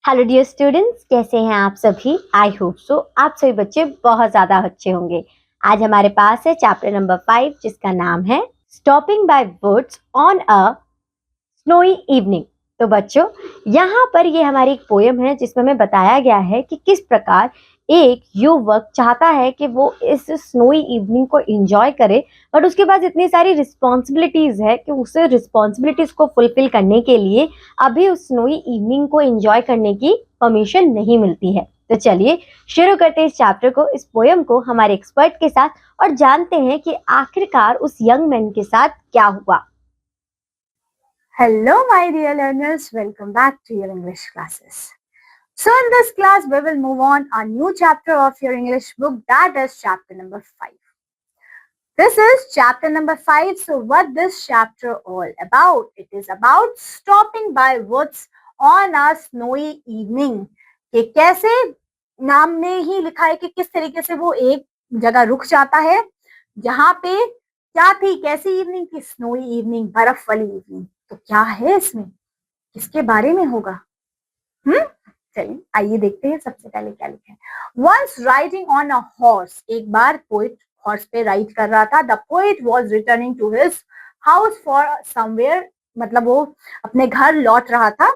Hello dear students, कैसे हैं आप सभी। आई होप सो आप सभी बच्चे बहुत ज़्यादा अच्छे होंगे। आज हमारे पास है चैप्टर नंबर 5 जिसका नाम है stopping by woods on a snowy evening. तो बच्चों, यहाँ पर ये हमारी एक पोयम है जिसमें हमें बताया गया है कि किस प्रकार एक युवक चाहता है कि वो इस स्नोई इवनिंग को एंजॉय करे, बट उसके पास इतनी सारी रिस्पॉन्सिबिलिटीज है कि उसे रिस्पॉन्सिबिलिटीज को फुलफिल करने के लिए अभी उस स्नोई इवनिंग को एंजॉय करने की परमिशन नहीं मिलती है। तो चलिए शुरू करते हैं इस चैप्टर को, इस पोयम को हमारे एक्सपर्ट के साथ, और जानते हैं कि आखिरकार उस यंग मैन के साथ क्या हुआ। Hello, my dear learners. Welcome back to your English classes. So, in this class, we will move on a new chapter of your English book, that is chapter number 5. This is chapter number 5. So, what this chapter all about? It is about stopping by woods on a snowy evening. कि कैसे नाम में ही लिखा है कि किस तरीके से वो एक जगह रुक जाता है जहां पे क्या थी, कैसी इवनिंग थी, स्नोई इवनिंग, बर्फ वाली इवनिंग। तो क्या है इसमें, किसके बारे में होगा? चलिए आइए देखते हैं सबसे पहले क्या लिखा है। Once riding on a horse, एक बार पोइट हॉर्स पे राइड कर रहा था। The poet was returning to his house for somewhere, मतलब वो अपने घर लौट रहा था।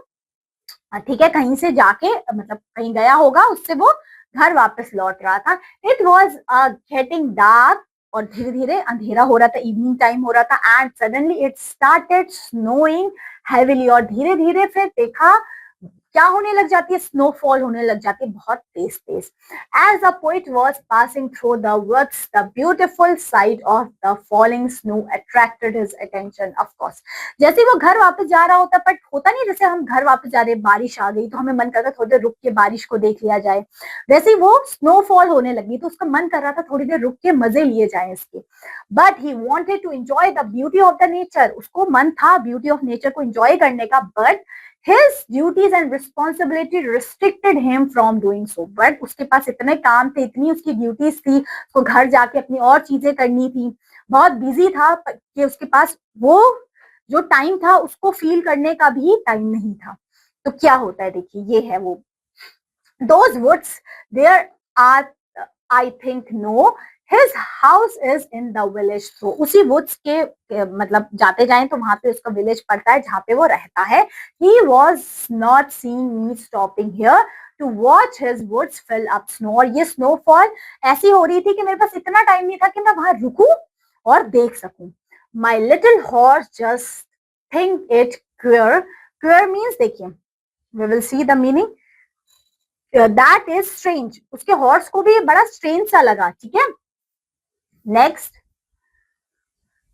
ठीक है, कहीं से जाके मतलब कहीं गया होगा, उससे वो घर वापस लौट रहा था। इट वॉज गेटिंग डार्क, और धीरे धीरे अंधेरा हो रहा था, इवनिंग टाइम हो रहा था। And suddenly it started snowing heavily, और धीरे धीरे फिर देखा क्या होने लग जाती है, स्नोफॉल होने लग जाती है बहुत तेज तेज। As the poet was passing through the woods, the beautiful side of the falling snow attracted his attention. Of course, जैसे वो घर वापस जा रहा होता, बट होता नहीं जैसे हम घर वापस जा रहे, बारिश आ गई तो हमें मन करता थोड़ी देर रुक के बारिश को देख लिया जाए, वैसे ही वो स्नोफॉल होने लगी तो उसका मन कर रहा था थोड़ी देर रुक के मजे लिए जाए इसके। But he wanted to enjoy the beauty of the nature, उसको मन था ब्यूटी ऑफ नेचर को एंजॉय करने का। But his duties and responsibility restricted him from doing so. But उसके पास इतने काम थे, इतनी उसकी ड्यूटीज थी, उसको घर जाके अपनी और चीजें करनी थी, बहुत बिजी था कि उसके पास वो जो टाइम था उसको फील करने का भी टाइम नहीं था। तो क्या होता है, देखिए ये है वो, those woods there are, I think no, his house is in the village। तो उसी woods के मतलब जाते जाएं तो वहां पे उसका विलेज पड़ता है जहाँ पे वो रहता है। He was not seeing me stopping here to watch his woods fill up snow। और ये स्नोफॉल ऐसी हो रही थी कि मेरे पास इतना टाइम नहीं था कि मैं वहां रुकूं और देख सकूं। My little horse just think it queer। Queer means, देखिए we will see the meaning, that is strange. उसके हॉर्स को भी बड़ा स्ट्रेंज सा लगा। ठीक है, next,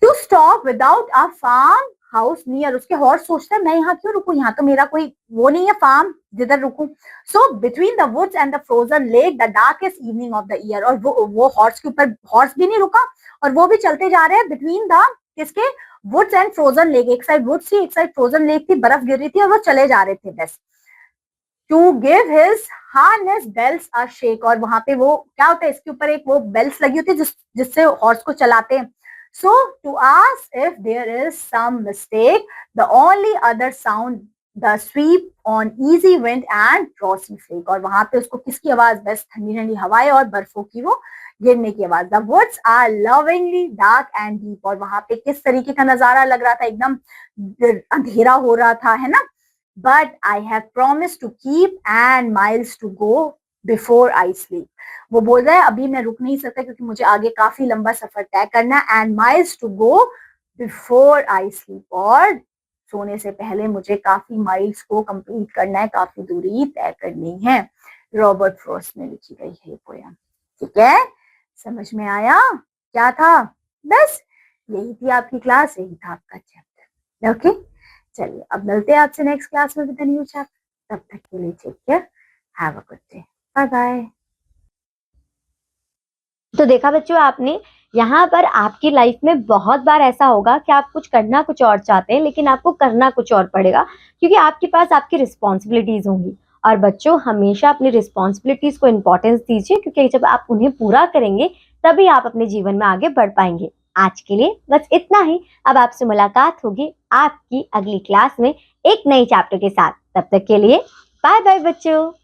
to stop without a farmhouse near. उसके हॉर्स सोचते हैं मैं यहाँ क्यों रुकूं, यहाँ तो मेरा कोई वो नहीं है फार्म जिधर रुकूं। So between the woods and the frozen lake the darkest evening of the year. और वो हॉर्स के ऊपर हॉर्स भी नहीं रुका और वो भी चलते जा रहे हैं बिटवीन द किसके, वुड्स एंड फ्रोजन लेक। एक साइड वुड्स थी, एक साइड फ्रोजन लेक थी, बर्फ गिर रही थी और वो चले जा रहे थे बस। To give his harness bells a shake. और वहां पे वो क्या होता है, इसके ऊपर एक वो बेल्स लगी होती है जिससे हॉर्स को चलाते हैं। So to ask if there is some mistake, the only other sound the sweep on easy wind and frosty flake. और वहां पे उसको किसकी आवाज, बस ठंडी ठंडी हवाएं और बर्फों की वो गिरने की आवाज। The woods are lovingly dark and deep. और वहां पे किस तरीके का नजारा लग रहा था, एकदम अंधेरा हो रहा था, है ना। But I have promised to keep and miles to go before I sleep। वो बोल रहा है अभी मैं रुक नहीं सकता क्योंकि मुझे आगे काफी लंबा सफर तय करना है। And miles to go before I sleep। और सोने से पहले मुझे काफी माइल्स को कंप्लीट करना है, काफी दूरी तय करनी है। रॉबर्ट फ्रॉस्ट ने लिखी गई है पोयम। ठीक है, समझ में आया क्या था? बस यही थी आपकी क्लास, यही था आपका चैप्टर। ओके, चलिए अब मिलते हैं आपसे नेक्स्ट क्लास में विद अ न्यू चैप्टर। तब तक के लिए take care, have a good day, bye bye. तो देखा बच्चों आपने, यहाँ पर आपकी लाइफ में बहुत बार ऐसा होगा कि आप कुछ करना कुछ और चाहते हैं लेकिन आपको करना कुछ और पड़ेगा, क्योंकि आपके पास आपकी रिस्पॉन्सिबिलिटीज होंगी। और बच्चों हमेशा अपनी रिस्पॉन्सिबिलिटीज को इम्पोर्टेंस दीजिए, क्योंकि जब आप उन्हें पूरा करेंगे तभी आप अपने जीवन में आगे बढ़ पाएंगे। आज के लिए बस इतना ही। अब आपसे मुलाकात होगी आपकी अगली क्लास में एक नई चैप्टर के साथ। तब तक के लिए बाय बाय बच्चों।